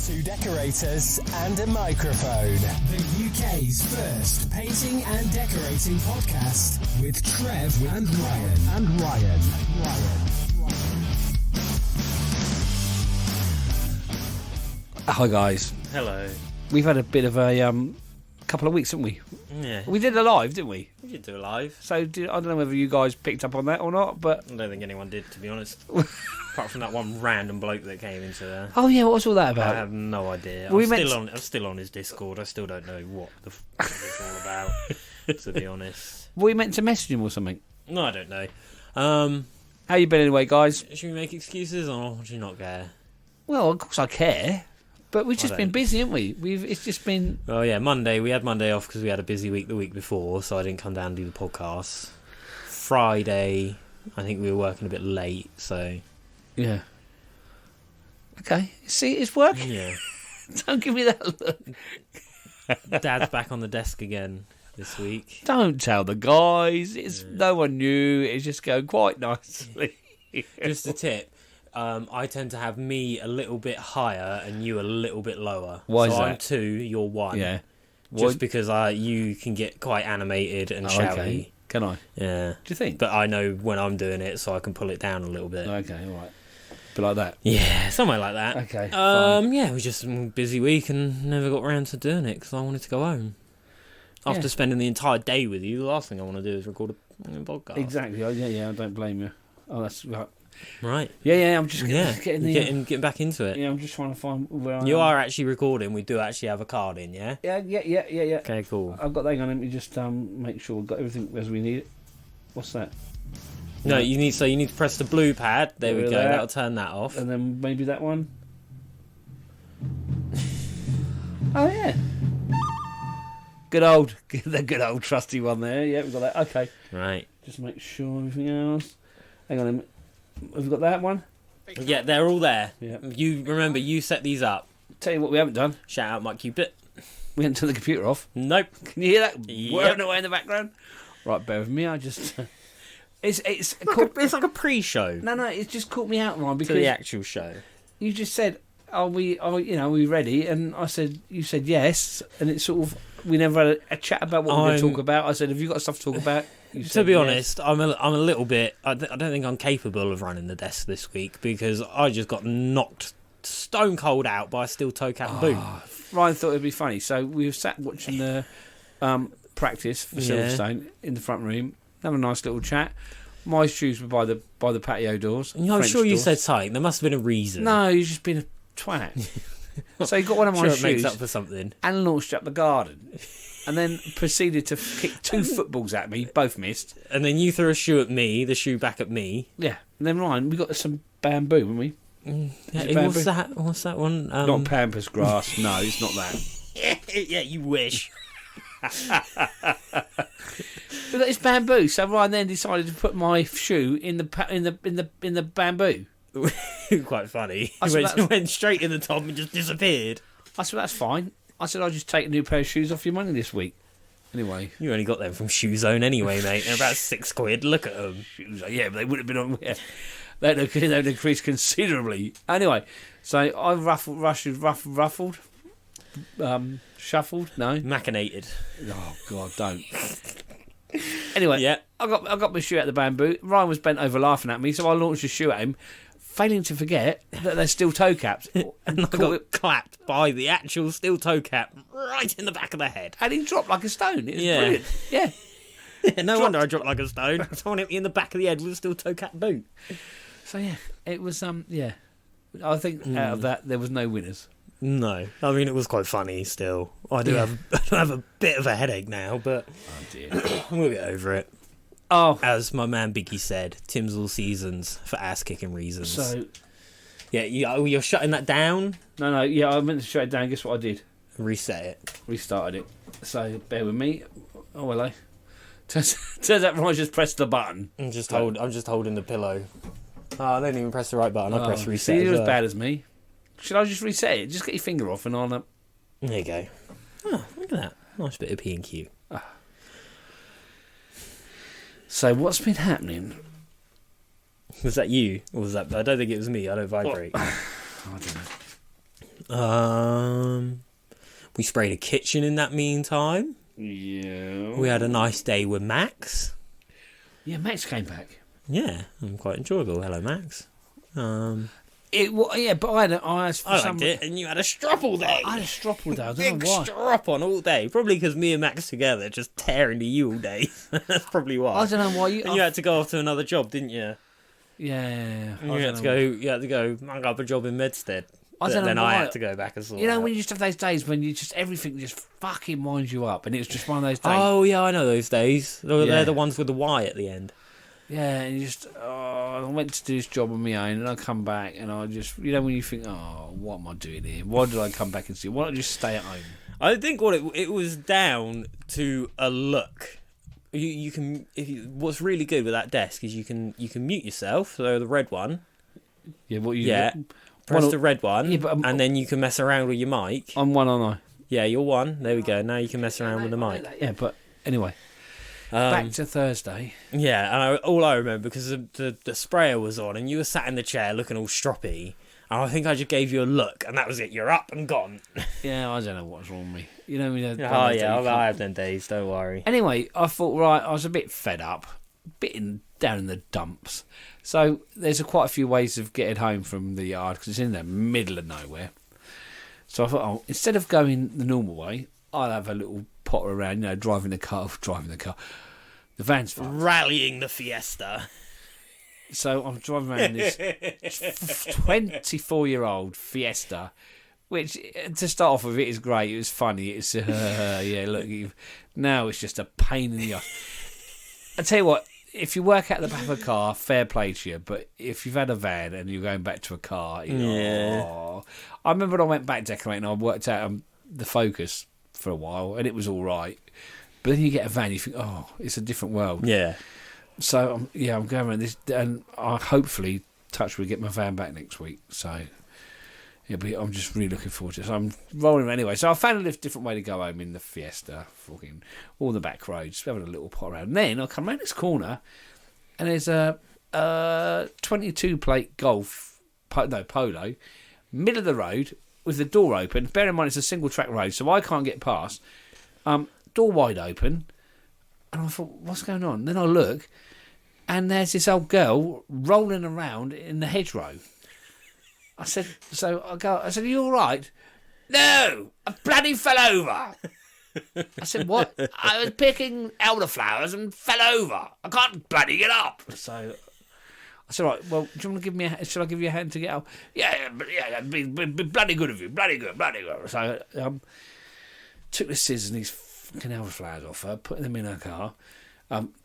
Two decorators and a microphone. The UK's first painting and decorating podcast with Trev and Ryan. Hi guys. Hello. We've had a bit of a couple of weeks, haven't we? Yeah. We did a live, didn't we? We did do a live. So I don't know whether you guys picked up on that or not, but I don't think anyone did, to be honest. Apart from that one random bloke that came into there. oh yeah, what was all that I about? have no idea. We I'm still on his Discord. I still don't know what the it's all about, to be honest. Were we meant to message him or something? No, I don't know. How you been anyway, guys? Should we make excuses or do you not care? Well, of course I care, but we've just been don't. busy, haven't we? It's just been. Oh yeah, Monday. We had Monday off because we had a busy week the week before, so I didn't come down and do the podcast. Friday, I think we were working a bit late, so Yeah. Okay. See, it's working. yeah. Don't give me that look. Dad's back on the desk again this week. Don't tell the guys. It's no one knew. It's just going quite nicely. Just a tip. I tend to have me a little bit higher and you a little bit lower. Why is so I'm that? 2, you're 1. Yeah. Just because you can get quite animated and shouty. Okay. Can I? Yeah. Do you think? But I know when I'm doing it, so I can pull it down a little bit. Okay, all right. But like that. Yeah, somewhere like that. Okay. Fine. Yeah, it was just a busy week and never got around to doing it because I wanted to go home. After Yeah. spending the entire day with you, the last thing I want to do is record a podcast. Exactly. Oh, yeah. I don't blame you. Oh, that's right. Right. Yeah. I'm just Yeah. getting the. Getting back into it. Yeah, I'm just trying to find where I You am. are actually recording. We do actually have a card in, yeah? Yeah. Okay, cool. I've got that. Hang on, let me just make sure we've got everything as we need it. What's that? No, you need to press the blue pad. There we go. That. That'll turn that off. And then maybe that one. Oh yeah. The good old trusty one there. Yeah, we've got that. Okay. Right. Just make sure everything else. Hang on a minute. Have we got that one? Yeah, they're all there. Yeah. You remember, you set these up. Tell you what we haven't done. Shout out Mike Cupid. We haven't turned the computer off. Nope. Can you hear that Yep. whirring away in the background? Right, bear with me. I just it's It's like a pre-show no. It's just caught me out, Ryan, to because the actual show. you just said, "Are we ready?" And I said, "You said yes," and it's sort of we never had a chat about what we're going to talk about. I said, "Have you got stuff to talk about?" You To said be yes. honest, I'm a little bit. I don't think I'm capable of running the desk this week because I just got knocked stone cold out by a steel toe cap boot. Ryan thought it'd be funny, so we were sat watching the practice for Silverstone in the front room, having a nice little chat. My shoes were by the patio doors. I'm French sure you doors. said something. There must have been a reason. No, you've just been a twat. So he got one of my Sure, it shoes makes up for something. and launched up the garden, and then proceeded to kick 2 footballs at me, both missed. And then you threw a shoe at me, the shoe back at me. Yeah, and then Ryan, we got some bamboo, haven't we? Yeah, what's that one? Not pampas grass. No, it's not that. Yeah, you wish. But it's bamboo. So Ryan then decided to put my shoe in the bamboo. Quite funny. I He said went straight in the top and just disappeared. I said that's fine. I said I'll just take a new pair of shoes off your money this week. Anyway, You only got them from Shoe Zone anyway, mate. They're about £6. Look at them. shoes. Yeah, but they would have been on. Yeah, they'd increased considerably. Anyway, so I ruffled, shuffled. No. Machinated. Oh God, don't. Anyway, Yeah. I got my shoe out of the bamboo. Ryan was bent over laughing at me, so I launched a shoe at him, failing to forget that they're still toe caps. And I got clapped by the actual steel toe cap right in the back of the head. And he dropped like a stone. It was Yeah. brilliant. Yeah. No wonder I dropped like a stone. Someone hit me in the back of the head with a steel toe cap boot. So yeah, it was yeah. I think out of that there was no winners. No. I mean, it was quite funny still. I do have a bit of a headache now, but Oh dear. we'll get over it. Oh, As my man Biggie said, Tim's all seasons for ass-kicking reasons. so Yeah, you're shutting that down? no, yeah. I meant to shut it down. Guess what I did? Reset it. Restarted it. So bear with me. Oh hello. Turns out Ryan just pressed the button. I'm just holding the pillow. Oh, I didn't even press the right button. I pressed reset. See, you're as as well. bad as me. Should I just reset it? Just get your finger off and I'll. There you go. Oh, look at that. Nice bit of P&Q. So what's been happening? Was that you? Or was that... I don't think it was me. I don't vibrate. I don't know. We sprayed a kitchen in that meantime. Yeah. We had a nice day with Max. Yeah, Max came back. Yeah, quite enjoyable. Hello, Max. Yeah, but I liked it, and you had a strop all day. I had a strop all day. I don't Big know why. strop on all day. Probably because me and Max together just tearing to you all day. That's probably why. I don't know why And you had to go off to another job, didn't you? Yeah. And you had to go hang up a job in Medstead. I don't know then why. I had to go back and sort. You know, out. when you just have those days when you just everything just fucking winds you up, and it's just one of those days. Oh yeah, I know those days. They're Yeah. the ones with the Y at the end. Yeah, and you just, I went to do this job on my own, and I come back, and I just, you know, when you think, what am I doing here? Why did I come back and see? Why don't I just stay at home? I think what it was down to a look. You can what's really good with that desk is you can mute yourself. So the red one. Yeah, what you? Press the red one, yeah, but and then you can mess around with your mic. I'm one, aren't I? Yeah, you're one. There we go. Now you can mess around with the mic. Yeah, but anyway. Back to Thursday. Yeah, and all I remember, because the sprayer was on and you were sat in the chair looking all stroppy, and I think I just gave you a look, and that was it. You're up and gone. Yeah, I don't know what's wrong with me. You know, I have them days, don't worry. Anyway, I thought, right, I was a bit fed up, down in the dumps. So there's quite a few ways of getting home from the yard, because it's in the middle of nowhere. So I thought, instead of going the normal way, I'll have a little potter around, driving the car. The van's fine. Rallying the Fiesta. So I'm driving around this 24-year-old Fiesta, which, to start off with, it is great. It was funny. It's, now it's just a pain in the ass. I tell you what, if you work out the back of a car, fair play to you. But if you've had a van and you're going back to a car, I remember when I went back decorating, I worked out the Focus for a while, and it was all right. But then you get a van, you think, it's a different world. Yeah. So I'm going around this, and I hopefully we get my van back next week. So I'm just really looking forward to it. So I'm rolling around anyway. So I found a different way to go home in the Fiesta, fucking all the back roads, having a little pot around. And then I come around this corner, and there's a 22 plate polo, middle of the road with the door open. Bear in mind it's a single track road, so I can't get past. Door wide open, and I thought, what's going on? Then I look, and there's this old girl rolling around in the hedgerow. I said, are you all right? No, I bloody fell over. I said, what? I was picking elderflowers and fell over. I can't bloody get up. So I said, right, well, do you want to give me shall I give you a hand to get up? Yeah, be bloody good of you, bloody good. So took the scissors and these fucking elderflowers off her, put them in her car,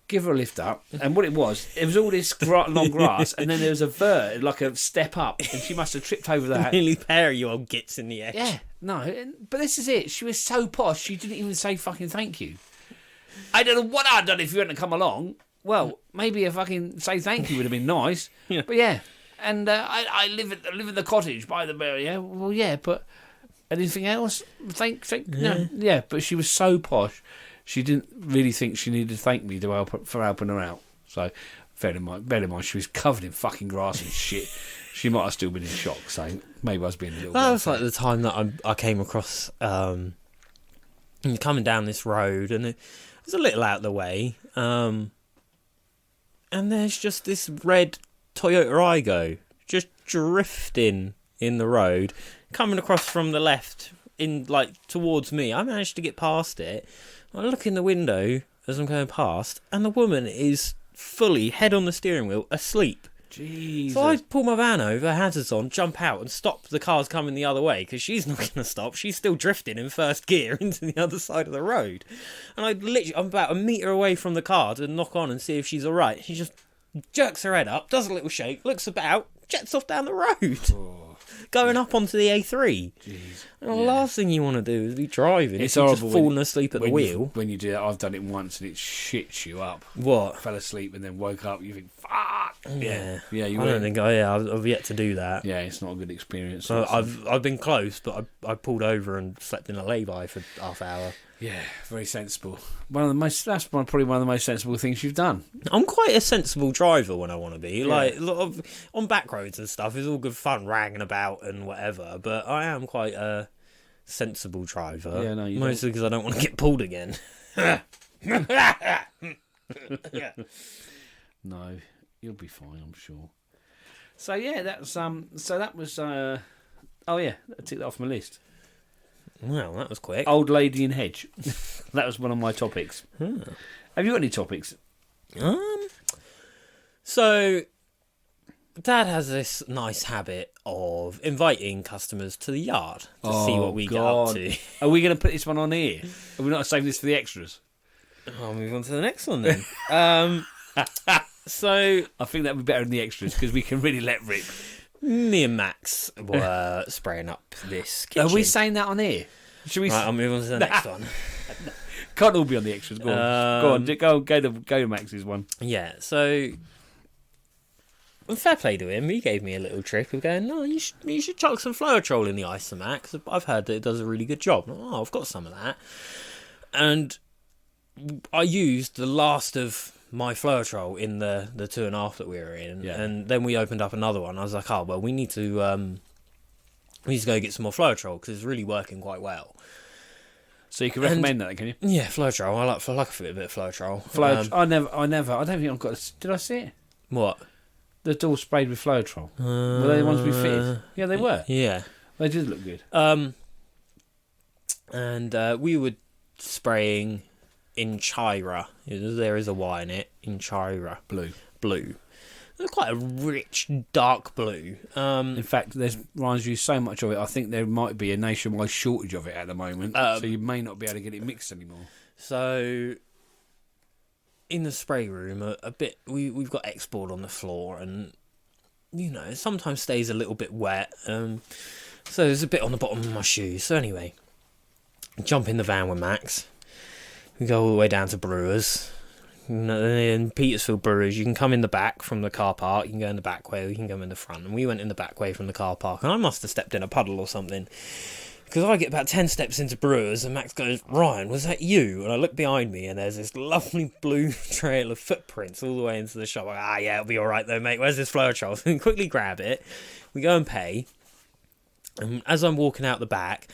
give her a lift up, and what it was all this long grass, and then there was a vert, like a step up, and she must have tripped over that. Nearly pair of you old gits in the edge. Yeah, no, but this is it. She was so posh, she didn't even say fucking thank you. I don't know what I'd done if you hadn't come along. Well, maybe a fucking say thank you would have been nice. Yeah. But yeah, and I live in the cottage by the bar. Yeah, well, yeah, but anything else? No, yeah. But she was so posh, she didn't really think she needed to thank me for helping her out. So, bear in mind, she was covered in fucking grass and shit. She might have still been in shock. So maybe I was being a little. That was like the time that I came across coming down this road, and it was a little out of the way. And there's just this red Toyota Aygo just drifting in the road, coming across from the left towards me. I managed to get past it. I look in the window as I'm going past, and the woman is fully head on the steering wheel, asleep. Jesus. So I pull my van over, hazards on, jump out, and stop the cars coming the other way, because she's not going to stop. She's still drifting in first gear into the other side of the road. And I'm about a metre away from the car to knock on and see if she's all right. She just jerks her head up, does a little shake, looks about, jets off down the road. Going up onto the A3. Jeez. And the last thing you want to do is be driving. It's horrible. horrible Just falling asleep at the wheel. When you do that, I've done it once and it shits you up. What? I fell asleep and then woke up. You think, fuck, Yeah. Yeah, you I will. don't think I've yet to do that. Yeah, it's not a good experience. So I've been close, but I pulled over and slept in a lay-by for half hour. Yeah, very sensible. That's probably one of the most sensible things you've done. I'm quite a sensible driver when I want to be. Like, a lot of on back roads and stuff, it's all good fun ragging about and whatever. But I am quite a sensible driver. Yeah, no, you mostly because I don't want to get pulled again. No, you'll be fine, I'm sure. So yeah, that's So that was. Oh yeah, I took that off my list. Well, that was quick. Old lady in hedge. That was one of my topics. Have you got any topics? So, Dad has this nice habit of inviting customers to the yard to see what we get up to. Are we going to put this one on here? Are we not saving this for the extras? I'll move on to the next one then. So, I think that would be better in the extras because we can really let rip. me and Max were spraying up this kitchen. Are we saying that on here? Should we? Right, I'll move on to the next one. Can't all be on the extras. Go on. Go to Max's one. Yeah, so fair play to him. He gave me a little trick of going, no, you should chuck some Flowtrol in the Isomax. I've heard that it does a really good job. Oh, I've got some of that. And I used the last of my Flowtrol in the 2.5 that we were in. Yeah. And then we opened up another one. I was like, oh, well, we need to go get some more Flowtrol because it's really working quite well. So you can recommend that, can you? Yeah, Flowtrol. I like a bit of Flowtrol. I never. I don't think I've got. Did I see it? What? The door sprayed with Flowtrol. Were they the ones we fitted? Yeah, they were. Yeah, they did look good. And we were spraying Inchira. There is a Y in it. Inchira. Blue. They're quite a rich, dark blue. In fact, Ryan's used so much of it, I think there might be a nationwide shortage of it at the moment, so you may not be able to get it mixed anymore. So, in the spray room, a bit we've got X-board on the floor, and, it sometimes stays a little bit wet. So there's a bit on the bottom of my shoes. So anyway, jump in the van with Max. We go all the way down to Brewers. In Petersfield Brewers, you can come in the back from the car park, you can go in the back way, or you can go in the front. And we went in the back way from the car park, and I must have stepped in a puddle or something, because I get about 10 steps into Brewers, and Max goes, Ryan, was that you? And I look behind me, and there's this lovely blue trail of footprints all the way into the shop. Yeah, it'll be alright though, mate, where's this Flowtrol? So we quickly grab it, we go and pay, and as I'm walking out the back,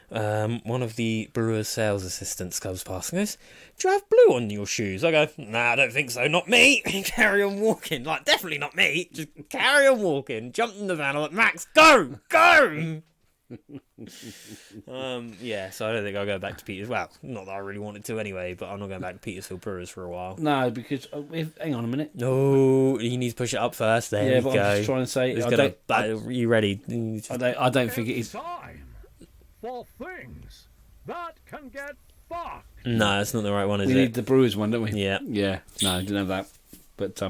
one of the Brewers sales assistants comes past and goes, do you have blue on your shoes? I go, nah, I don't think so, not me. Carry on walking. Like, definitely not me. Just carry on walking. Jumped in the van. I'm like, Max, go! Yeah, so I don't think I'll go back to Peters. Well, not that I really wanted to anyway, but I'm not going back to Petersfield Brewers for a while. No, because hang on a minute. No, you need to push it up first. There we go. I'm just trying to say, are you ready? I don't think it is. Time for things that can get fucked. No, it's not the right one, is it? We need the Brewers one, don't we? Yeah. Yeah. No, I didn't have that. But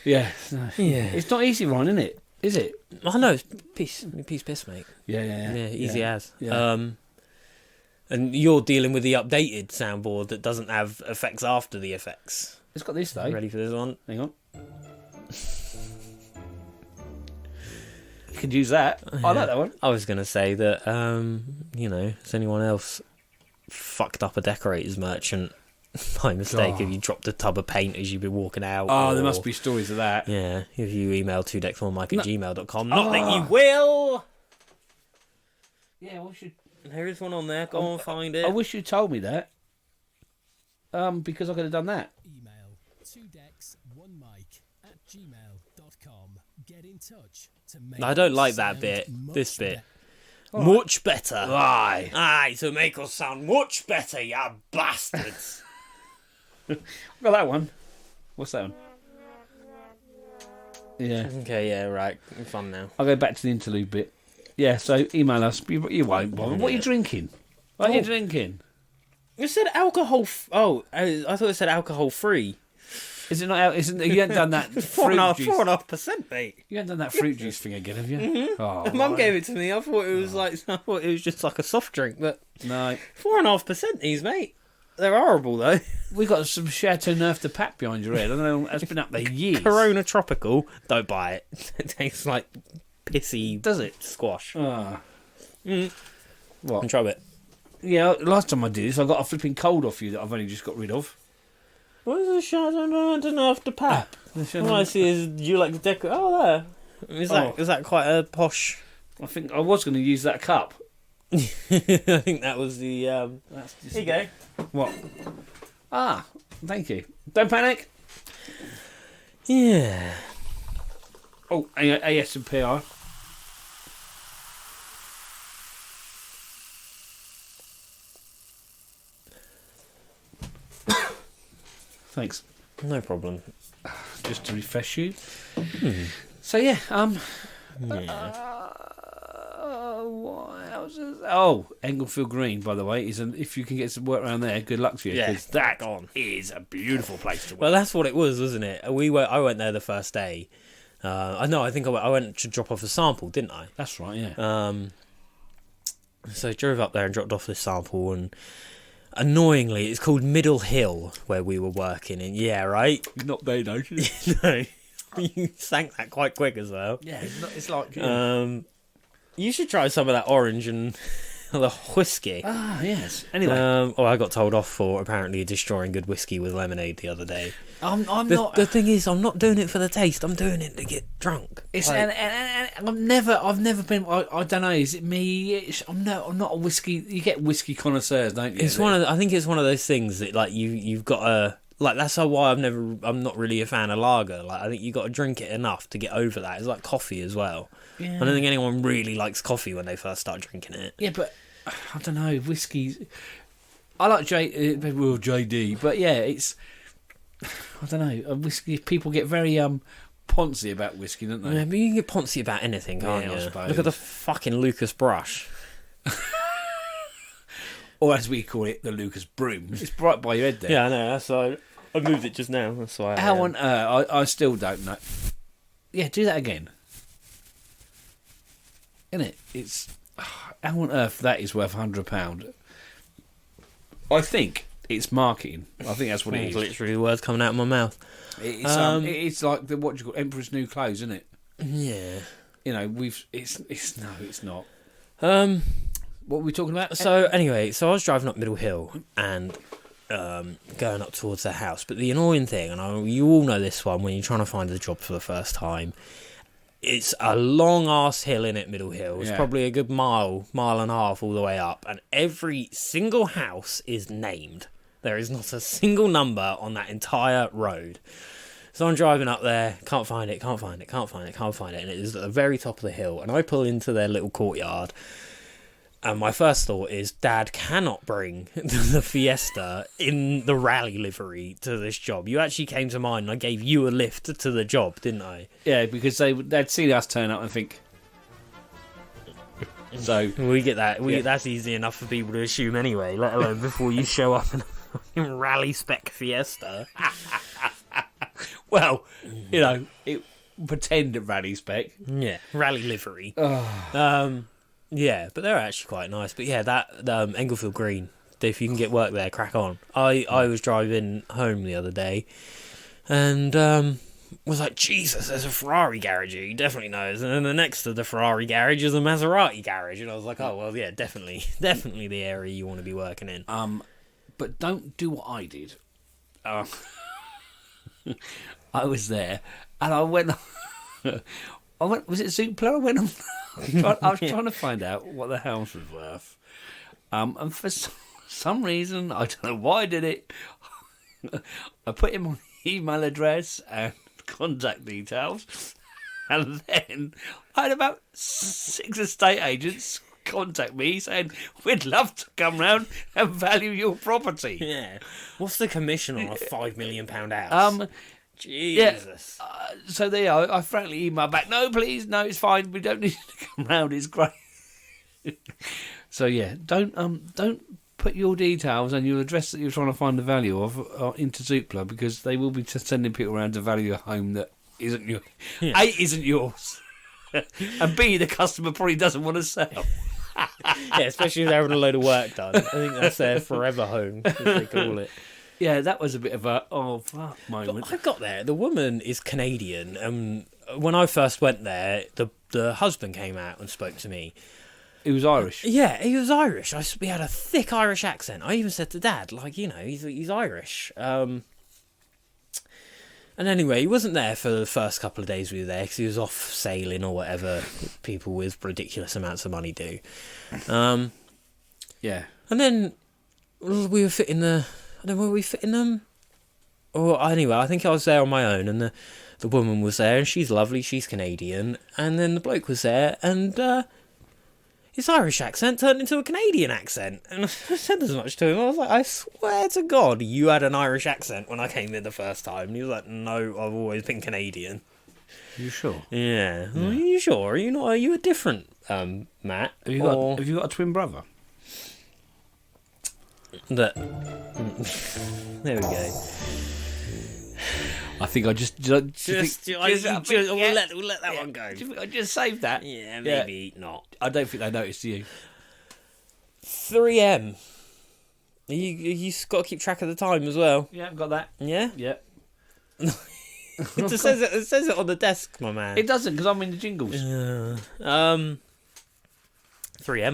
yeah. It's not easy, Ryan, isn't it? Is it? I know, piss, mate. Yeah, easy as. Yeah. And you're dealing with the updated soundboard that doesn't have effects after the effects. It's got this though. Ready for this one? Hang on. You could use that. I like that one. I was going to say that, has anyone else fucked up a decorators merchant by mistake if you dropped a tub of paint as you've been walking out? Oh, there must be stories of that. Yeah, if you email 2deck4mike@gmail.com. Not that you will! Yeah, we should... There is one on there. Go and find it. I wish you told me that. Because I could have done that. Email 2decks1mike@gmail.com. Get in touch to make I don't like that bit. This bit. Right. Much better. Aye, to make us sound much better, you bastards. I've got that one. What's that one? Yeah. Okay, yeah, right. Fun now. I'll go back to the interlude bit. Yeah, so email us. You won't bother. What are you drinking? What are you drinking? It said alcohol... I thought it said alcohol free. Is it not? You haven't done that fruit juice. 4.5%, mate. You haven't done that fruit juice thing again, have you? Mm-hmm. Oh, Mum gave it to me. I thought it was just like a soft drink, but no, 4.5% these, mate. They're horrible though. We got some Chateau Neuf de Pape behind your head. I don't know. That's been up there years. Corona Tropical. Don't buy it. It tastes like pissy. Does it? Squash. Ah. What? And try it. Yeah, last time I did this, I got a flipping cold off you that I've only just got rid of. What is a Chateau Neuf de Pape? All I see is you like to decorate. Oh, there. Is that quite a posh? I think I was going to use that cup. I think that was the. That's just... Here you go. What? Ah, thank you. Don't panic. Yeah. Oh, AS and PR. Thanks. No problem. Just to refresh you. Hmm. So yeah, Yeah. what else is... Oh, Englefield Green, by the way, is if you can get some work around there, good luck to you. Yeah, because that on. is a beautiful place to work. Well, that's what it was, wasn't it? I went there the first day. I think I went to drop off a sample, didn't I? That's right, yeah. So I drove up there and dropped off this sample, and annoyingly, it's called Middle Hill where we were working in. Yeah, right. Not very nice. No, you sank that quite quick as well. Yeah, it's like. Yeah. You should try some of that orange and the whiskey. Ah, yes. Anyway, I got told off for apparently destroying good whiskey with lemonade the other day. I'm not. The thing is, I'm not doing it for the taste. I'm doing it to get drunk. It's Like- and I've never been. I don't know. Is it me? I'm not a whiskey. You get whiskey connoisseurs, don't you? It's I think it's one of those things that like you've got to like. That's why I'm not really a fan of lager. Like I think you got to drink it enough to get over that. It's like coffee as well. Yeah. I don't think anyone really likes coffee when they first start drinking it. Yeah, but I don't know. Whiskey's. I like JD, but yeah, it's. I don't know. Whiskey. People get very poncy about whiskey, don't they? Yeah, but you can get poncy about anything, can't Yeah, I you? suppose. Look at the fucking Lucas brush. Or as we call it, the Lucas broom. It's right by your head there. Yeah, I know. That's why I moved it just now. That's why. How on earth? I still don't know. Yeah, do that again. Isn't it? It's how on earth that is worth £100. I think it's marketing. I think that's what it It's is. literally the words coming out of my mouth. It's like the what do you call Emperor's New Clothes, isn't it? Yeah. You know, it's not. What were we talking about? So anyway, I was driving up Middle Hill and going up towards the house. But the annoying thing, and you all know this one when you're trying to find a job for the first time, it's a long ass hill in it, Middle Hill. It's probably a good mile and a half all the way up, and every single house is named. There is not a single number on that entire road. So I'm driving up there, can't find it, and it is at the very top of the hill, and I pull into their little courtyard, and my first thought is, Dad cannot bring the Fiesta in the rally livery to this job. You actually came to mind, and I gave you a lift to the job, didn't I? Yeah, because they'd see us turn up and think. So We get that. That's easy enough for people to assume anyway, let alone before you show up in a rally spec Fiesta. well, you know, pretend rally spec. Yeah, rally livery. Yeah, but they're actually quite nice. But yeah, that Englefield Green, if you can get work there, crack on. I was driving home the other day and was like, Jesus, there's a Ferrari garage here. You definitely knows. And then the next to the Ferrari garage is a Maserati garage. And I was like, oh, well, yeah, definitely the area you want to be working in. But don't do what I did. I was there and I went... was it Zoopla? I went on... I was trying to find out what the house was worth. And for some reason, I don't know why I did it, I put in my email address and contact details, and then I had about 6 estate agents contact me saying, we'd love to come round and value your property. Yeah. What's the commission on a £5 million house? Jesus. Yeah, so there I frankly emailed back, no please, no it's fine, we don't need to come round, it's great. So yeah, don't put your details and your address that you're trying to find the value of into Zoopla, because they will be sending people around to value a home that isn't yours. A, isn't yours, and B, the customer probably doesn't want to sell. Yeah, especially if they're having a load of work done. I think that's their forever home, as they call it. Yeah, that was a bit of a fuck moment. But I got there. The woman is Canadian, and when I first went there, the husband came out and spoke to me. He was Irish. Yeah, he was Irish. He had a thick Irish accent. I even said to Dad, like, you know, he's Irish. And anyway, he wasn't there for the first couple of days we were there because he was off sailing or whatever people with ridiculous amounts of money do. Yeah. And then we were fitting I don't know, were we fitting them? Or anyway, I think I was there on my own, and the woman was there, and she's lovely, she's Canadian. And then the bloke was there, and his Irish accent turned into a Canadian accent. And I said as much to him. I was like, I swear to God, you had an Irish accent when I came in the first time. And he was like, no, I've always been Canadian. You sure? Yeah. Are you sure? Are you not? Are you a different Matt? Have you got a twin brother? There we go. I think I just We'll let that one go. Do you think I just saved that? Yeah, maybe not. I don't think they noticed you. 3M. You got to keep track of the time as well. Yeah, I've got that. Yeah? Yeah. It says it on the desk, my man. It doesn't, because I'm in the jingles. 3M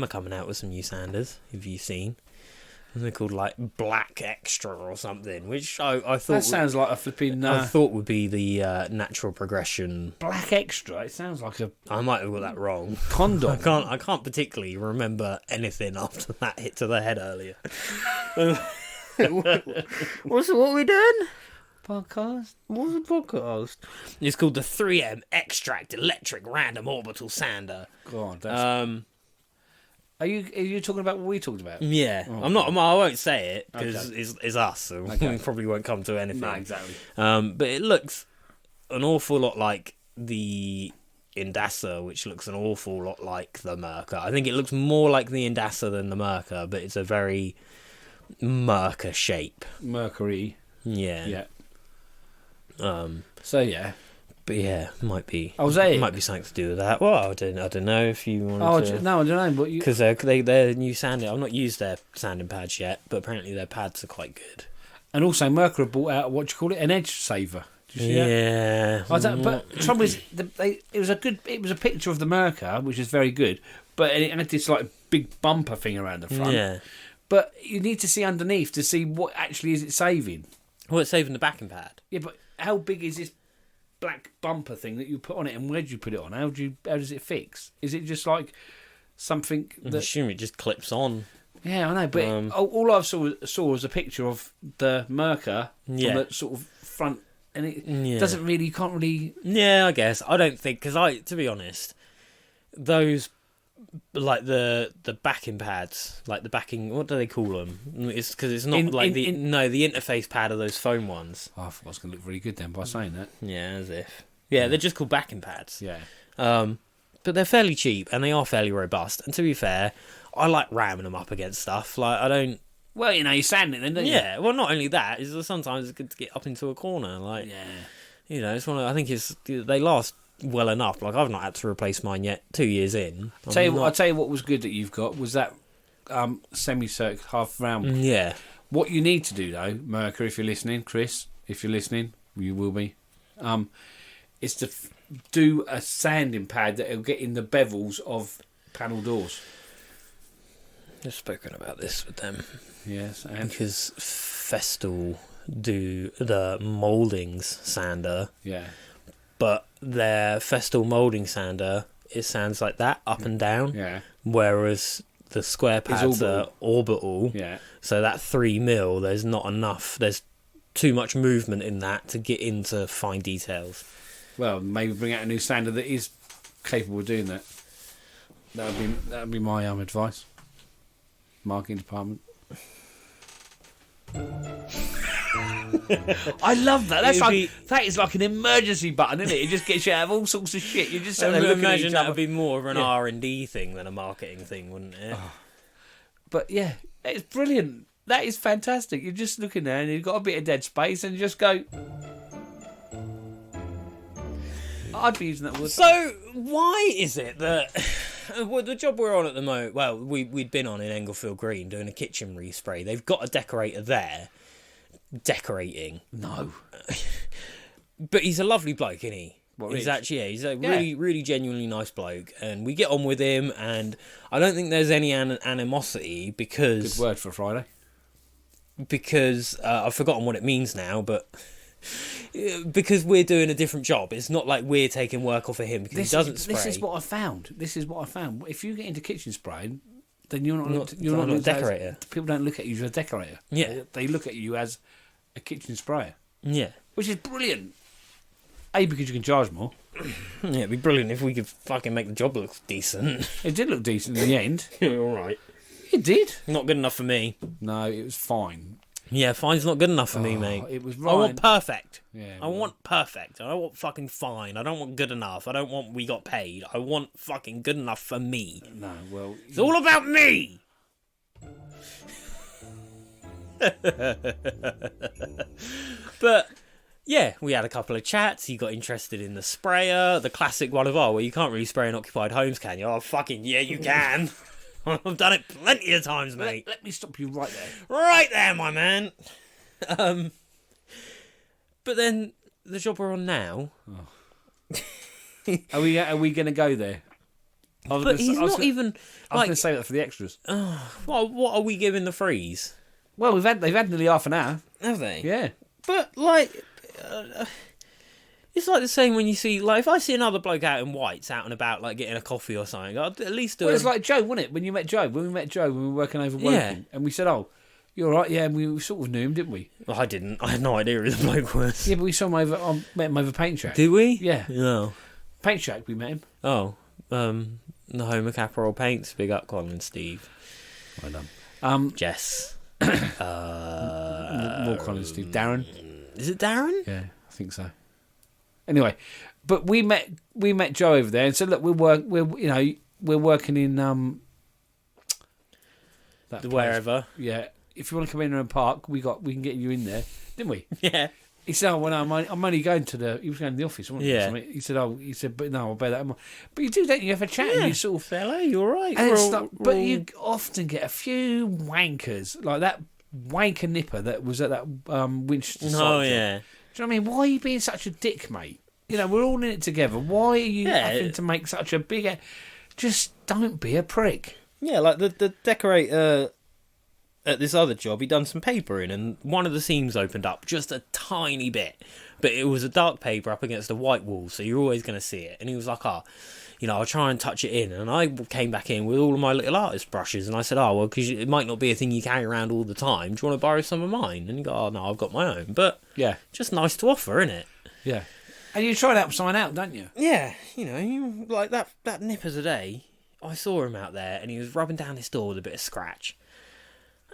are coming out with some new sanders. Have you seen? They're called like Black Extra or something, which I thought That sounds like a flipping... I thought would be the natural progression. Black Extra? It sounds like a I might have got that wrong. condom. I can't particularly remember anything after that hit to the head earlier. What are we doing? Podcast? What's the podcast? It's called the 3M Extract Electric Random Orbital Sander. God, that's... Are you talking about what we talked about? Yeah, Oh, I'm not. I won't say it because Okay. it's us, so we probably won't come to anything. No, exactly. But it looks an awful lot like the Indasa, which looks an awful lot like the Merca. I think it looks more like the Indasa than the Merca, but it's a very Merca shape. Mercury. Yeah. Yeah. So yeah. But yeah, might be. Oh, was that it? Might be something to do with that. Well, I don't know if you want to. No, I don't know. But Because they're new sanding. I've not used their sanding pads yet, but apparently their pads are quite good. And also, Mercury bought out what do you call it? An edge saver. Did you see that? Yeah. But the trouble is, it was a picture of the Merca, which is very good, but it had this like big bumper thing around the front. Yeah. But you need to see underneath to see what actually is it saving. Well, it's saving the backing pad. Yeah, but how big is this black bumper thing that you put on it, and where do you put it on? How does it fix? Is it just like something I that? assume it just clips on. Yeah, I know, but all I saw was a picture of the Merca on the sort of front, and it doesn't really. You can't really. Yeah, I guess I don't think because to be honest, those like the backing pads, like the backing. What do they call them? It's because it's not the interface pad of those foam ones. Oh, I thought I was going to look really good then by saying that. Yeah, as if. Yeah, they're just called backing pads. Yeah. But they're fairly cheap and they are fairly robust. And to be fair, I like ramming them up against stuff. Like I don't. Well, you're sanding them, don't you? Yeah. Well, not only that, is that sometimes it's good to get up into a corner. Like, it's one of. I think they last well enough. Like I've not had to replace mine yet. 2 years in. I'll tell you what was good that you've got was that semicircular half round. Yeah. What you need to do though, Mercury, if you're listening, Chris, if you're listening, you will be, is to do a sanding pad that will get in the bevels of panel doors. I've spoken about this with them. Yes, and because Festal do the mouldings sander. Yeah. But their Festal moulding sander, it sounds like that up and down. Yeah. Whereas the square pads are orbital. Yeah. So that 3mm, there's not enough. There's too much movement in that to get into fine details. Well, maybe bring out a new sander that is capable of doing that. That would be my advice. Marketing department. I love that. That is like an emergency button, isn't it? It just gets you out of all sorts of shit. You just I there looking imagine at each that other. would be more of an R&D thing than a marketing thing, wouldn't it? But yeah, it's brilliant. That is fantastic. You're just looking there and you've got a bit of dead space and you just go. I'd be using that word. So why is it that Well, the job we're on at the moment, well, we'd been on in Englefield Green doing a kitchen respray. They've got a decorator there decorating. No. But he's a lovely bloke, isn't he? What, he's Rich? actually, yeah, he's a really, really genuinely nice bloke, and we get on with him, and I don't think there's any animosity because... Good word for Friday. Because I've forgotten what it means now, but because we're doing a different job, it's not like we're taking work off of him because he doesn't spray. This is what I found. If you get into kitchen spraying, then you're not a decorator. People don't look at you as a decorator. Yeah. They look at you as a kitchen sprayer. Yeah. Which is brilliant. A, because you can charge more. Yeah, it'd be brilliant if we could fucking make the job look decent. It did look decent in the end. All right. It did. Not good enough for me. No, it was fine. Yeah, fine's not good enough for me, mate. It was I right. want perfect. Yeah, I want perfect. I don't want fucking fine. I don't want good enough. I don't want we got paid. I want fucking good enough for me. No, well... It's all about me! But... yeah, we had a couple of chats. He got interested in the sprayer, the classic one of, well, you can't really spray in occupied homes, can you? Oh, fucking, yeah, you can. I've done it plenty of times, mate. Let me stop you right there. Right there, my man. But then, the job we're on now... Are we going to go there? But he's not even... I was going to say that for the extras. What are we giving the freeze? Well, they've had nearly half an hour. Have they? Yeah. But, like... it's like the same when you see, like, if I see another bloke out in whites out and about, like, getting a coffee or something, I'd at least do Well, it's like Joe, wasn't it? When we met Joe, when we were working over Woking, Yeah. and we said, "Oh, you're all right." Yeah, and we sort of knew him, didn't we? Well, I didn't. I had no idea who the bloke was. Yeah, but we saw him met him over Paint Shack. Did we? Yeah. No. Paint Shack, we met him. Oh. The home of Caparol Paints. Big up, Colin and Steve. Well done. Jess. More Colin and Steve. Darren. Is it Darren? Yeah, I think so. Anyway, but we met Joe over there and said, "Look, we're working in that place. Wherever. Yeah, if you want to come in and park, we can get you in there, didn't we?" Yeah. He said, "Oh, well, no, I'm only going to he was going to the office, wasn't he? Yeah. He said, but no, I'll bear that in mind. But you do, don't you? You have a chat and you sort of Hello, you all right? and it's not, but you often get a few wankers like that wanker nipper that was at that Winchester site. Oh, job. yeah. Do you know what I mean? Why are you being such a dick, mate? You know, we're all in it together. Why are you having to make such a big... Just don't be a prick. Yeah, like the decorator at this other job, he'd done some papering and one of the seams opened up just a tiny bit. But it was a dark paper up against a white wall, so you're always going to see it. And he was like, I'll try and touch it in. And I came back in with all of my little artist brushes and I said, well, because it might not be a thing you carry around all the time. Do you want to borrow some of mine? And he go, no, I've got my own. But yeah, just nice to offer, isn't it? Yeah. And you try to help someone out, don't you? Yeah, you like that nipper today, I saw him out there and he was rubbing down his door with a bit of scratch.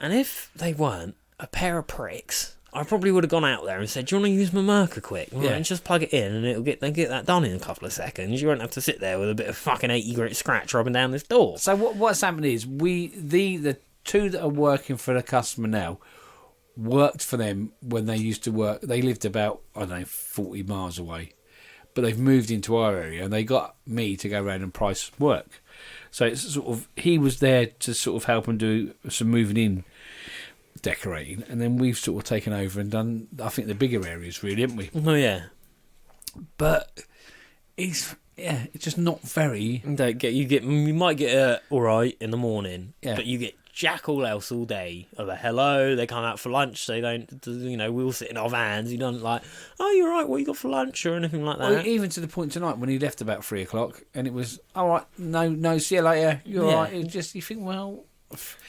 And if they weren't a pair of pricks, I probably would have gone out there and said, "Do you want to use my marker quick? Right, and just plug it in and they'll get that done in a couple of seconds. You won't have to sit there with a bit of fucking 80 grit scratch rubbing down this door." So what's happened is the two that are working for the customer now worked for them when they used to work. They lived about, 40 miles away. But they've moved into our area and they got me to go around and price work. So it's sort of, he was there to sort of help them do some moving in decorating. And then we've sort of taken over and done, I think, the bigger areas really, haven't we? Oh, yeah. But it's just not very... You might get all right in the morning, yeah. But you get jack all else all day. Of a hello, they come out for lunch, they don't, we all sit in our vans. You don't like, "Oh, you're right, what you got for lunch?" or anything like that. Well, even to the point tonight when he left about 3 o'clock and it was, "All right, no, see you later, you're all right." It was just, you think, well...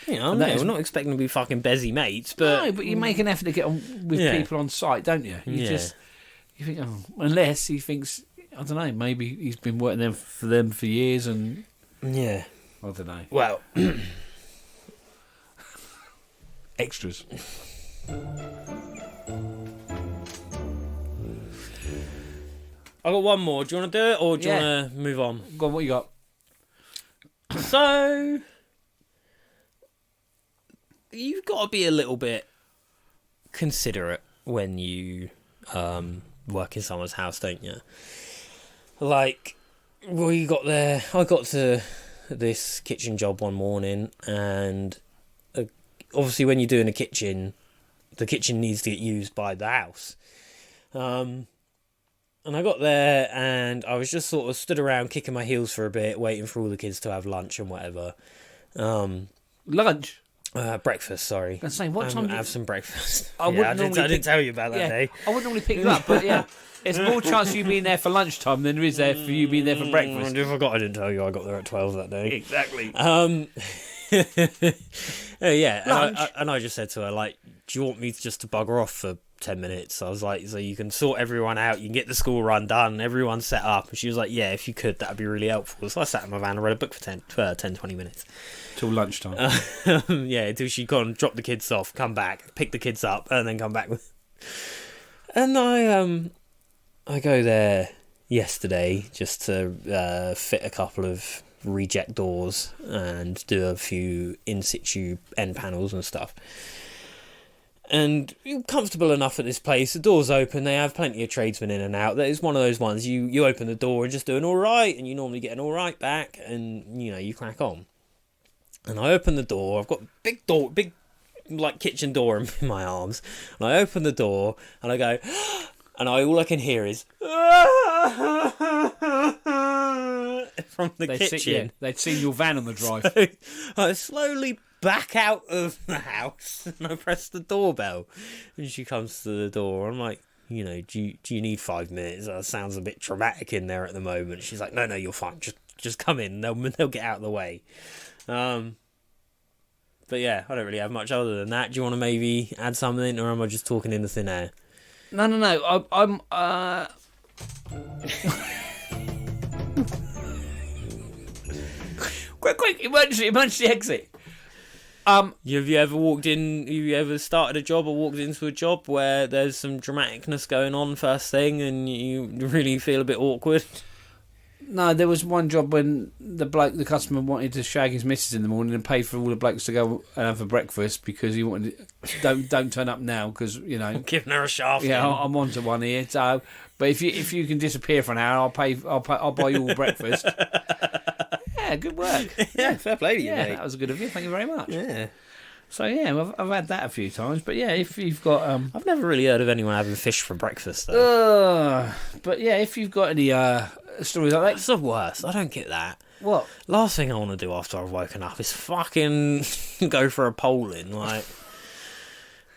we're not expecting to be fucking busy mates, but... No, but you make an effort to get on with people on site, don't you? You think, unless he thinks, I don't know, maybe he's been working for them for years and... Yeah. I don't know. Well... Extras. I got one more. Do you want to do it or do you want to move on? Go on, what you got? So... you've got to be a little bit considerate when you work in someone's house, don't you? Like, well, you got there. I got to this kitchen job one morning, and obviously when you're doing a kitchen, the kitchen needs to get used by the house. And I got there, and I was just sort of stood around kicking my heels for a bit, waiting for all the kids to have lunch and whatever. Lunch? Breakfast, sorry. I was saying, what time have some breakfast. I didn't tell you about that day. I wouldn't normally pick you up, but yeah. There's more chance of you being there for lunchtime than there is there for you being there for breakfast. I forgot I didn't tell you I got there at 12 that day. Exactly. Yeah, and I just said to her, like, do you want me just to bugger off for 10 minutes? I was like, so you can sort everyone out, you can get the school run done, everyone's set up. And she was like, yeah, if you could, that'd be really helpful. So I sat in my van and read a book for 10, 20 minutes. Till lunchtime. Yeah, until she'd gone, drop the kids off, come back, pick the kids up, and then come back. And I go there yesterday just to fit a couple of reject doors and do a few in situ end panels and stuff. And you're comfortable enough at this place. The door's open. They have plenty of tradesmen in and out. It's one of those ones you open the door and just do an all right, and you normally get an all right back, and you crack on. And I open the door. I've got big like kitchen door in my arms, and I open the door and I go, and all I can hear is from the kitchen. They'd seen your van on the drive. So I slowly back out of the house and I press the doorbell, and she comes to the door. I'm like, do you need 5 minutes? That sounds a bit traumatic in there at the moment. She's like, no, you're fine. Just come in. They'll get out of the way. But yeah, I don't really have much other than that. Do you want to maybe add something, or am I just talking in the thin air? No. I'm quick, emergency exit. Have you ever started a job or walked into a job where there's some dramaticness going on first thing and you really feel a bit awkward? No, there was one job when the customer wanted to shag his missus in the morning and pay for all the blokes to go and have for breakfast because he wanted don't turn up now because I'm giving her a shaft. Yeah, I'm on to one here. So, but if you can disappear for an hour, I'll buy you all breakfast. Yeah, good work. Yeah, fair play to you, mate. That was good of you. Thank you very much. Yeah. So yeah, I've had that a few times, but yeah, if you've got I've never really heard of anyone having fish for breakfast though. But yeah, if you've got any stories like that, that's the worst. I don't get that. What? Last thing I want to do after I've woken up is fucking go for a polling. Like,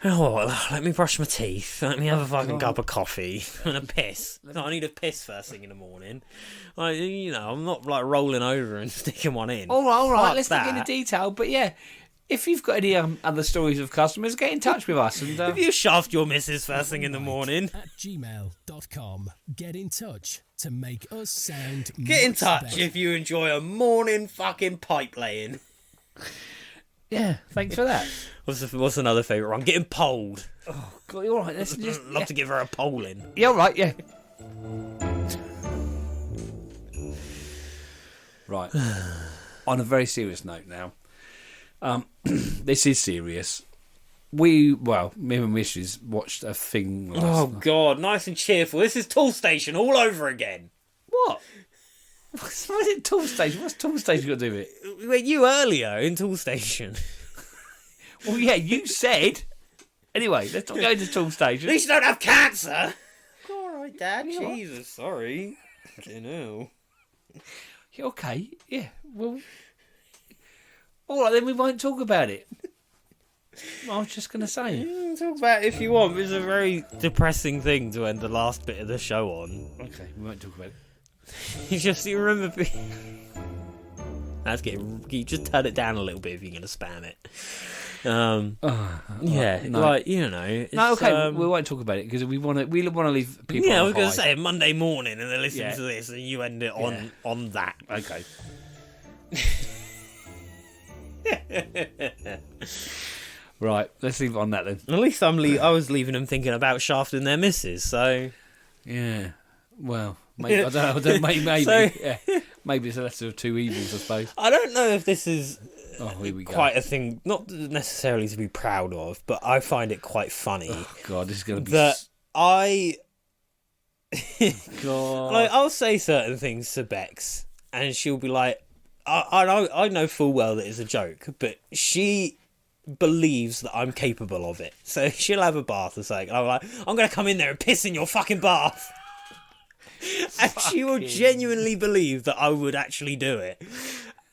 let me brush my teeth. Let me have a fucking cup of coffee and a piss. No, I need a piss first thing in the morning. Like, I'm not like rolling over and sticking one in. All right. Let's not get into detail. But yeah, if you've got any other stories of customers, get in touch with us. And if you shaft your missus first thing in the morning at gmail.com, get in touch to make us sound. Get in touch better. if you enjoy a morning fucking pipe laying. Yeah, thanks for that. What's another favourite one? Getting polled. Oh, God, all right. Let's just love to give her a polling. Yeah, all right. Yeah. Right. On a very serious note now. This is serious. Me and Mrs. watched a thing last night. God, nice and cheerful. This is Tool Station all over again. What? What's it Tool Station? What's Tool Station got to do with it? Were you earlier in Tool Station? Well, yeah, you said. Anyway, let's not go into Tool Station. At least you don't have cancer. All right, Dad. Jesus, sorry. I know. You okay? Yeah. Well. All right, then we won't talk about it. I was just going to say. You can talk about it if you want. It's a very depressing thing to end the last bit of the show on. Okay, we won't talk about it. You remember. That's getting. You just turn it down a little bit if you're going to spam it. Yeah, no. like it's, no, okay, we won't talk about it because we want to leave people. Yeah, on I was going high. to say Monday morning and they're listening to this and you end it on that. Okay. Right, let's leave it on that then. At least I was leaving them thinking about shafting their missus, so yeah. Well, maybe, I don't know. Maybe, So- yeah. Maybe it's a lesser of two evils, I suppose. I don't know if this is Here we go. quite a thing, not necessarily to be proud of, but I find it quite funny Oh, God, this is going to be. that I. God. Like, I'll say certain things to Bex, and she'll be like, I know full well that it's a joke, but she believes that I'm capable of it. So she'll have a bath or something. And I'm like, I'm going to come in there and piss in your fucking bath. And she will genuinely believe that I would actually do it.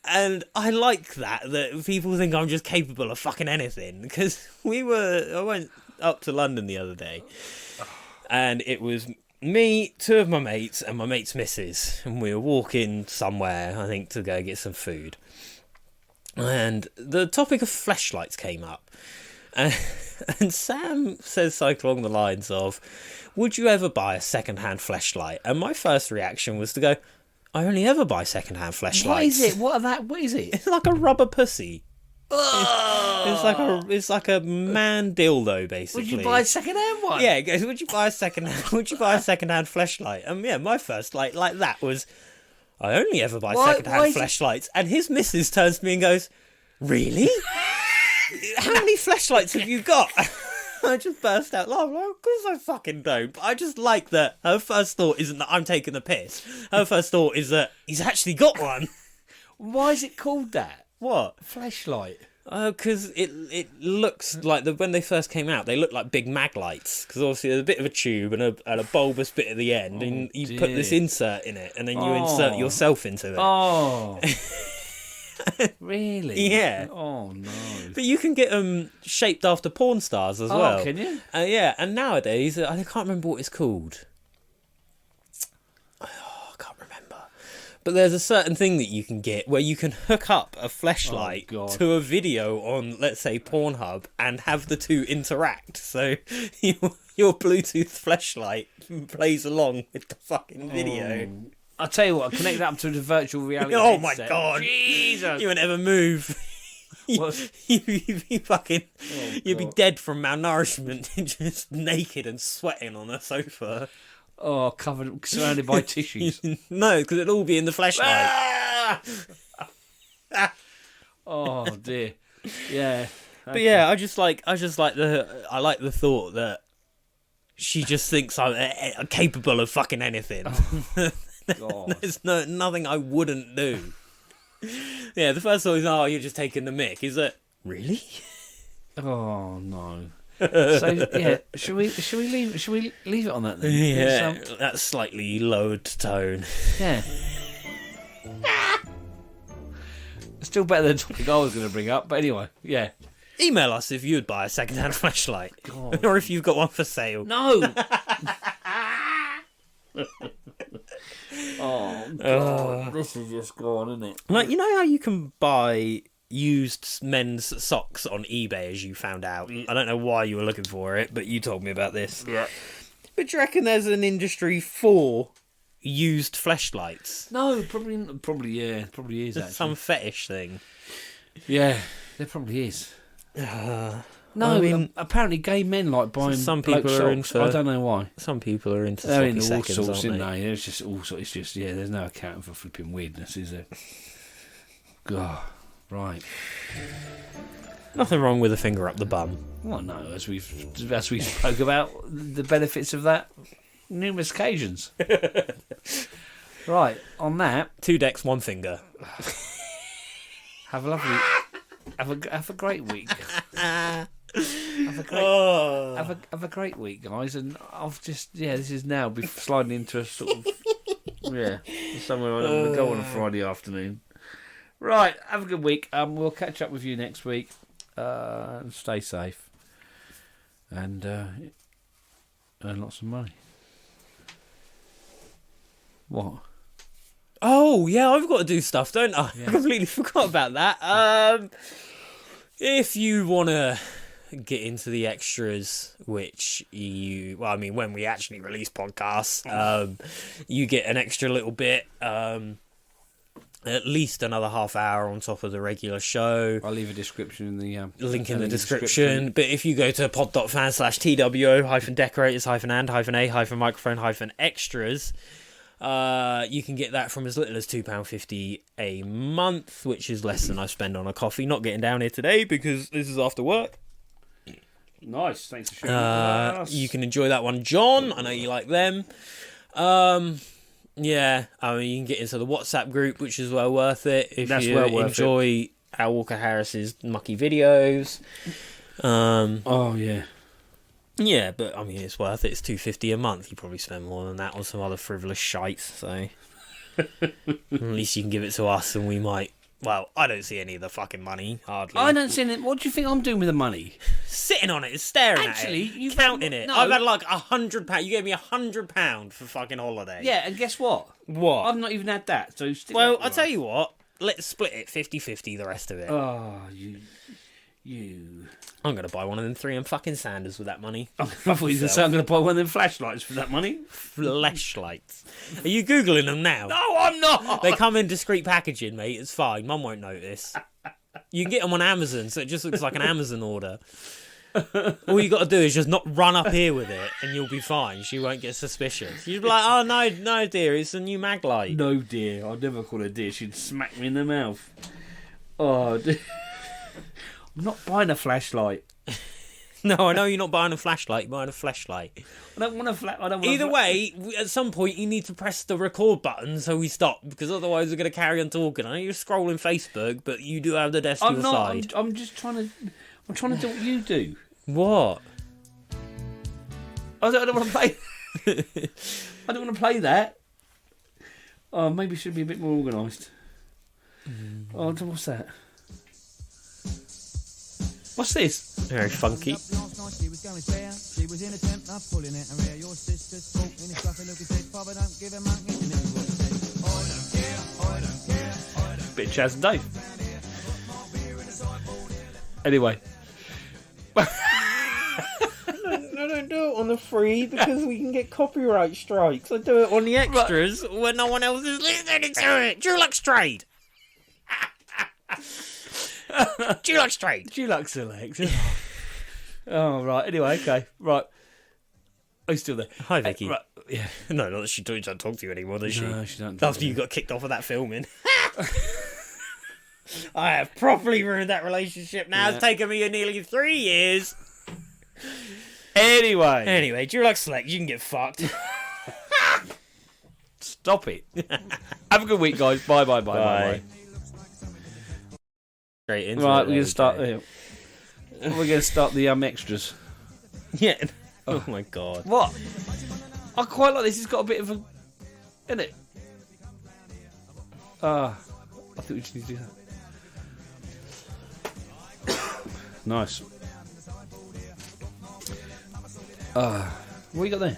And I like that people think I'm just capable of fucking anything. Because I went up to London the other day, and it was me, two of my mates, and my mate's missus. And we were walking somewhere, I think, to go get some food. And the topic of fleshlights came up. And Sam says something along the lines of, would you ever buy a second-hand fleshlight? And my first reaction was to go, I only ever buy second-hand fleshlights. What is it? What is it? It's like a rubber pussy. It's like a man dildo, basically. Would you buy a second-hand one? Yeah, it goes, would you buy a second-hand fleshlight? And yeah, my first like that was, I only ever buy second-hand fleshlights. And his missus turns to me and goes, really? How many fleshlights have you got? I just burst out laughing. Like, of course I fucking don't. But I just like that her first thought isn't that I'm taking the piss. Her first thought is that he's actually got one. Why is it called that? What? Fleshlight. Because it looks like when they first came out, they looked like big mag lights. Because obviously there's a bit of a tube and a bulbous bit at the end, and you put this insert in it, and then you insert yourself into it. Oh. Really? Yeah. Oh no. But you can get them shaped after porn stars as well. Oh, can you? Yeah, and nowadays I can't remember what it's called. Oh, I can't remember. But there's a certain thing that you can get where you can hook up a fleshlight to a video on, let's say, Pornhub, and have the two interact. So your Bluetooth fleshlight plays along with the fucking video. I'll tell you what, connect that up to the virtual reality Oh my headset. god. Jesus. You would never move. You'd be dead from malnourishment, just naked and sweating on a sofa. Oh, surrounded by tissues. No, because it'd all be in the flashlight. Oh dear. Yeah. Okay. But yeah, I like the thought that she just thinks I'm capable of fucking anything. Oh, God. There's nothing I wouldn't do. Yeah, the first thought is, oh, you're just taking the mick. Is that really? Oh no. So yeah, should we leave it on that then? Yeah, that slightly lowered tone. Yeah. Still better than the topic I was going to bring up, but anyway, yeah. Email us if you'd buy a second-hand flashlight, or if you've got one for sale. No. Oh God, this is just gone, isn't it? Like, you know how you can buy used men's socks on eBay, as you found out? I don't know why you were looking for it, but you told me about this. Yeah. But do you reckon there's an industry for used fleshlights? No, probably yeah, probably is actually. Some fetish thing. Yeah, there probably is. No, I mean, apparently gay men like buying. Some people bloke are socks. into. I don't know why. Some people are into. They're sloppy into all seconds, sorts, aren't aren't they? It's just all sorts. It's just there's no accounting for flipping weirdness, is there? God, right. Nothing wrong with a finger up the bum. Well, no, as we spoke about the benefits of that numerous occasions. Right, on that, 2 decks, 1 finger. have a lovely, have a great week. Have a great week, guys. And I've just this is now sliding into a sort of somewhere I'm going to go on a Friday afternoon. Right, have a good week. We'll catch up with you next week. Stay safe and earn lots of money. What? Oh yeah, I've got to do stuff, don't I? Yeah. I completely forgot about that. If you want to get into the extras, which when we actually release podcasts, you get an extra little bit, at least another half hour on top of the regular show. I'll leave a description in the link in the description. But if you go to pod.fan/TWO-decorators-and-microphone-extras, you can get that from as little as £2.50 a month, which is less than I spend on a coffee. Not getting down here today because this is after work. Nice, thanks for sharing. You can enjoy that one, John. I know you like them. Yeah, I mean, you can get into the WhatsApp group, which is well worth it if That's you well worth enjoy Al Walker Harris's mucky videos. Oh yeah. Yeah, but I mean, it's worth it. It's $2.50 a month. You probably spend more than that on some other frivolous shite. So at least you can give it to us, and we might. Well, I don't see any of the fucking money hardly. I don't see anything. What do you think I'm doing with the money? Sitting on it, staring Actually, at it, you've counting had- it. no. I've had like £100. You gave me £100 for fucking holiday. Yeah, and guess what? What? I've not even had that. So stick Well, that I'll to tell us. you what. Let's split it 50-50, the rest of it. Oh, you. I'm going to buy one of them 3M fucking Sanders with that money. I thought you were going to say I'm going to buy one of them flashlights for that money. Flashlights. Are you Googling them now? No, I'm not. They come in discreet packaging, mate. It's fine. Mum won't notice. You can get them on Amazon, so it just looks like an Amazon order. All you got to do is just not run up here with it, and you'll be fine. She won't get suspicious. You'd be like, "Oh no, dear, it's a new mag light." No, dear. I'd never call her dear. She'd smack me in the mouth. Oh, dear. I'm not buying a flashlight. No, I know you're not buying a flashlight. You're buying a flashlight. I don't want a flash. Either way, at some point you need to press the record button so we stop, because otherwise we're going to carry on talking. I know you're scrolling Facebook, but you do have the desk to I'm your not. side. I'm just trying to. I'm trying to do what you do. What? I don't want to play. I don't want to play that. Oh, maybe should be a bit more organised. Oh, what's that? What's this? Very funky. Bit of Chaz and Dave. Anyway. I don't do it on the free because we can get copyright strikes. I do it on the extras when no one else is listening to it. Dulux Trade. Dulux Trade. Dulux Select. Oh, right. Anyway, okay. Right. Oh, he's still there. Hi, Vicky. Right. Yeah. No, not that she don't talk to you anymore, does she? No, she don't. After you got kicked off of that filming. I have properly ruined that relationship now. Yeah. It's taken me nearly 3 years. Anyway. Dulux Select, you can get fucked. Stop it. Have a good week, guys. Bye. Straight into Right, it, we're going to start there. We're going to start the extras. Yeah. Oh my god. What? I quite like this. It's got a bit of a... Isn't it? I think we just need to do that. Nice. What you got there?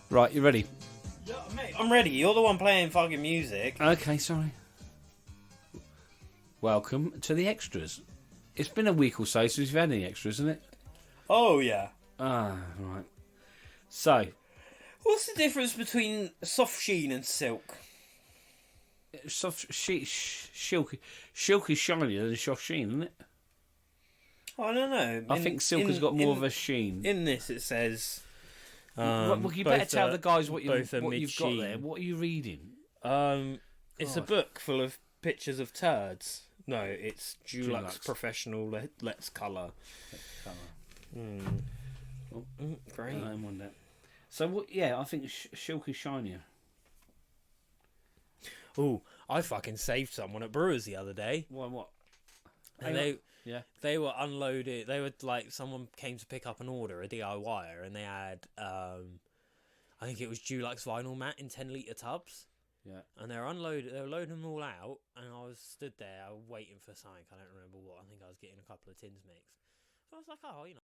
Right, you ready? Yeah, mate, I'm ready. You're the one playing fucking music. Okay, sorry. Welcome to the extras. It's been a week or so since we've had any extras, isn't it? Oh, yeah. Right. So, What's the difference between soft sheen and silk? soft, silky shinier than soft sheen, isn't it? I don't know. I think silk has got more of a sheen. In this, it says... Well, you better tell the guys what you've got there. mid-sheen. What are you reading? It's a God. book full of pictures of turds. No, it's Dulux Dulux. Professional Let's Colour. Great. I don't want that. So, what? Yeah, I think silk is shinier. Ooh, I fucking saved someone at Brewers the other day. Why? What? And Yeah. they were unloaded. They were like, someone came to pick up an order, a DIYer, and they had, I think it was Dulux vinyl mat in 10-litre tubs. Yeah. And they were loading them all out, and I was stood there waiting for something. I don't remember what. I think I was getting a couple of tins mixed. So I was like, oh,